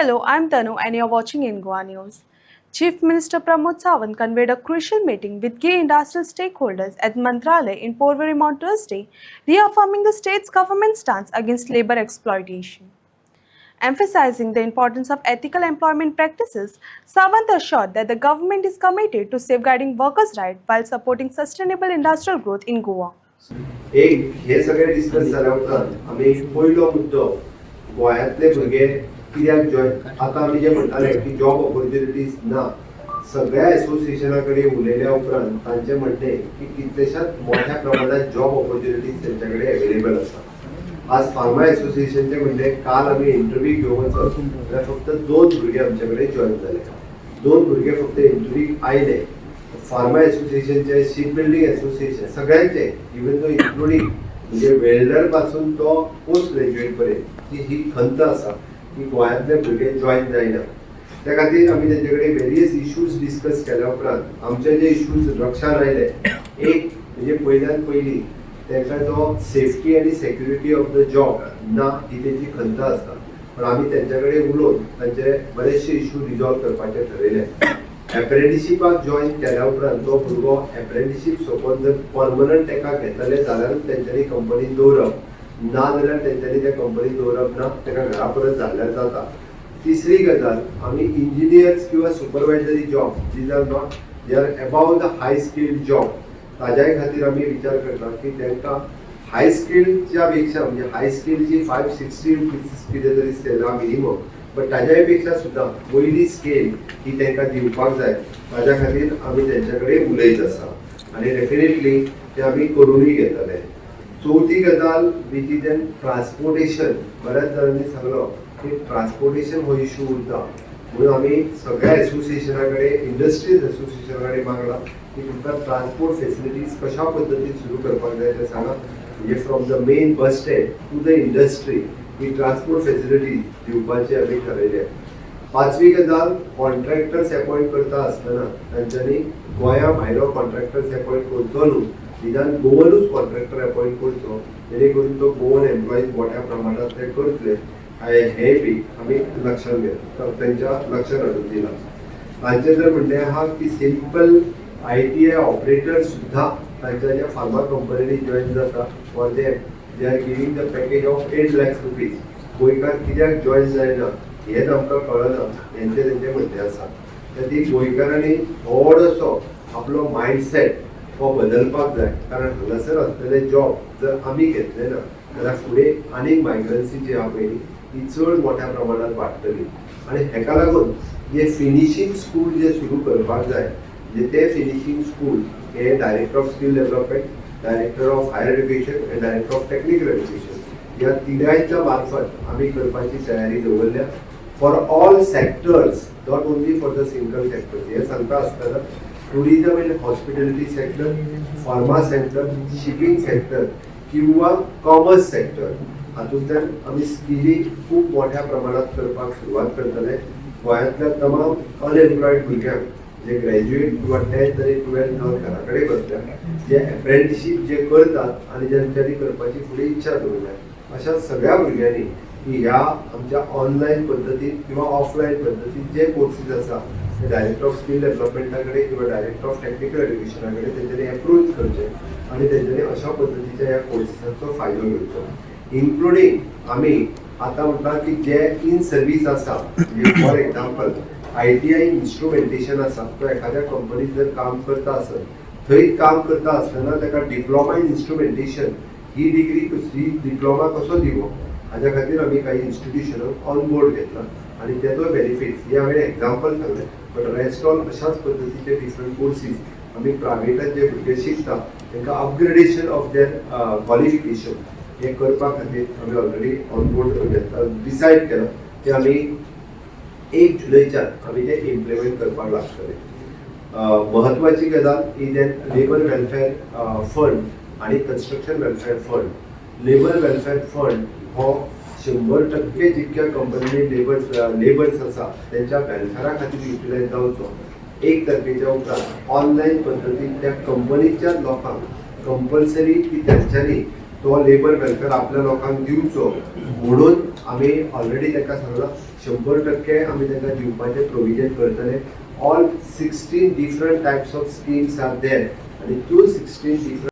Hello, I'm Tanu and you're watching Ingwa News. Chief Minister Pramod Sawant convened a crucial meeting with key industrial stakeholders at Mantralaya in Porvorim on Thursday, reaffirming the state's government stance against labor exploitation. Emphasizing the importance of ethical employment practices, Sawant assured that the government is committed to safeguarding workers' rights while supporting sustainable industrial growth in Goa. एक हे सगळे discuss जाल्या उपरांत आमी पयलो मुद्दो गोंयांतले भुरगे कित्याक जॉइन आतां आमी जे म्हणटाले की जॉब ऑपॉर्च्युनिटीज ना सगळ्या एसोसिएशना कडेन उलयल्या उपरांत तांचे म्हणणे की कितलेशाच मोठ्या प्रमाणात जॉब ऑपॉर्च्युनिटीज तेंच्या कडेन अवेलेबल आसा. आज फार्मा एसोसिएशनचे म्हणणे काल आमी इंटरव्यू घेवंक वचत जाल्यार फक्त 2 भुरगे आमचे कडेन जॉइन जाले. 2 भुरगे फक्त इंटरव्यू आयले. फार्मा एसोसिएशनचे शिप बिल्डिंग एसोसिएशन सगळ्यांचे इवन तो इन्क्लुडिंग म्हणजे वेल्डर पासून तो पोस्ट ग्रॅज्युएट पर्यंत ही खंत आसा की गोंयांतले भुरगे जॉइन जायना. त्या खातीर आमी तेंचे कडेन वेरियस इश्यूज डिस्कस केल्या उपरांत आमचे जे इश्यूज लक्षांत आयले एक म्हणजे पयल्यान पयली तांकां जो सेफ्टी आनी सेक्युरिटी ऑफ द जॉब ना ही तेंची खंत आसता. पण आमी तेंच्या कडेन उलोवन तांचे बरेचशे इश्यू रिजॉल्व करपाचे ठरयले. एप्रेंटिशिपाक जॉइन केल्या उपरांत तो भुरगो एप्रेंटिशीप सोंपोवन जर परमनंट ताका घेतले जाल्यारूच तेंच्यांनी कंपनीन दवरप ना जाल्यार तेंच्यांनी त्या कंपनीन दवरप ना ताका घरा परत धाडल्यार जाता. तिसरी गजाल आमी इंजिनियर्स किंवा supervisory job these are not they are above the high skilled job ताज्याय खातीर आमी विचार करता की तांकां हाय स्किल्डच्या पेक्षा म्हणजे हाय स्किल्डची 560 कितें तरी सेला मिनिमम पण ताज्याय पेक्षा सुद्दां वयली स्केल ही तांकां दिवपाक जाय. ताज्या खातीर आमी तेंच्या कडेन उलयत आसा आनी डेफिनेटली ते आमी करूनय घेतले. चवथी गजाल वीच इज एन ट्रान्सपोर्टेशन. बऱ्याच जाणांनी सांगलो की ट्रान्सपोर्टेशन हो इश्यू उरता म्हणून आमी सगळ्या एसोसिएशना कडेन इंडस्ट्रीज एसोसिएशना कडेन मागला की तुमकां ट्रान्सपोर्ट फेसिलिटीज कशा पद्दतीन सुरू करपाक जाय ते सांगा. म्हणजे from the main bus stand to the industry ही ट्रान्सपोर्ट फेसिलिटीज दिवपाची आमी ठरयले. पांचवी गजाल कॉन्ट्रॅक्टर्स अपॉइंट करता आसतना तांच्यांनी गोंया भायलो कॉन्ट्रॅक्टर्स अपॉइंट करचो न्हू निदान गोवनूच कॉन्ट्रॅक्टर अपॉइंट करचो जेणे करून तो गोवन एम्प्लॉईज मोठ्या प्रमाणात ते करतले हे बी आमी लक्षांत घेतला तेंच्या लक्षांत हाडून दिला. तांचे जर म्हणणें आहा की सिंपल ITI ऑपरेटर सुद्धा तांच्या ज्या फार्मा कंपनीनी जॉइन जाता for they are giving the package of 8 lakh rupees. गोंयकार कित्याक जॉइन जायना हेच आमकां कळना तेंचे म्हणणे आसा. तर ती गोंयकारांनी थोडोसो आपलो मायंडसेट हो बदलपाक जाय कारण हांगासर आसलेले जॉब जर आमी घेतले ना जाल्यार फुडें आनीक मायग्रन्सी जी आहा पळय ती चड मोठ्या प्रमाणात वाडटली. आनी हेका लागून जे फिनिशींग स्कूल जे सुरू करपाक जाय म्हणजे ते फिनिशींग स्कूल हे director of skill development, director of higher education and director of technical education या तिगांच्या मार्फत आमी करपाची तयारी दवरल्या for all sectors not only for the single sector. हे सांगता आसतना tourism and hospitality sector, pharma sector, shipping sector किंवा कॉमर्स सेक्टर हातूंतल्यान आमी स्किली खूब मोठ्या प्रमाणात करपाक सुरवात करतले. गोंयांतल्या तमाम अनएम्प्लॉयड भुरग्यांक जे ग्रॅज्युएट किंवा 10th आनी 12th जावन घरा कडेन बसल्या जे एप्रेंटिशीप जे करतात आनी ज्यांच्यांनी करपाची फुडें इच्छा दवरल्या अशा सगळ्या भुरग्यांनी की ह्या आमच्या ऑनलायन पद्दतीन किंवा ऑफलायन पद्दतीन जे कोर्सीस आसा ते डायरेक्टर ऑफ स्किल डेव्हलपमेंटा कडेन किंवा डायरेक्टर ऑफ टेक्निकल एज्युकेशना कडेन तेंच्यांनी अप्रोच करचे आनी तेंच्यांनी अशा पद्दतीच्या ह्या कोर्सीसांचो फायदो घेवचो. इन्क्लुडींग आमी आतां म्हणटा की जे इन सर्वीस आसा म्हणजे फॉर एक्झाम्पल ITI इन्स्ट्रुमेंटेशन आसा तो एखाद्या कंपनीत जर काम करता आसत थंय काम करता आसतना ताका diploma in instrumentation he degree diploma कसो दिवो हाज्या खातीर आमी काही इन्स्टिट्यूशनाक ऑन बोर्ड घेतला आनी तेजो बेनिफिट्स हे हांवें एक्झाम्पल सांगलें. बट रेस्ट ऑल अशाच पद्दतीचे डिफरंट कोर्सीस आमी प्रायवेटात जे भुरगे शिकता तांकां अपग्रेडेशन ऑफ देर क्वॉलिफिकेशन हे करपा खातीर आमी ऑलरेडी ऑन बोर्ड घेतला डिसायड केला की आमी 1 जुलैच्यान आमी ते इम्प्लिमेंट करपाक लागतले. महत्वाची गजाल is an labour welfare fund आणि construction welfare fund. Labour welfare fund हो 100% जितक्या कंपनीनी लेबर्स आसा त्यांच्या वेलफेअरा खातीर युटिलायज जावचो. 1 तारखेच्या उपरांत ऑनलायन पद्दतीन त्या कंपनीच्या लोकांक कंपल्सरी की त्यांच्यानी तो लेबर वेलफेअर आपल्या लोकांक दिवचो म्हणून आमी ऑलरेडी ताका सांगला 100% आमी ताका दिवपाचें प्रोविजन करतले. All 16 different types of schemes are there आनी त्यो 16 डिफरंट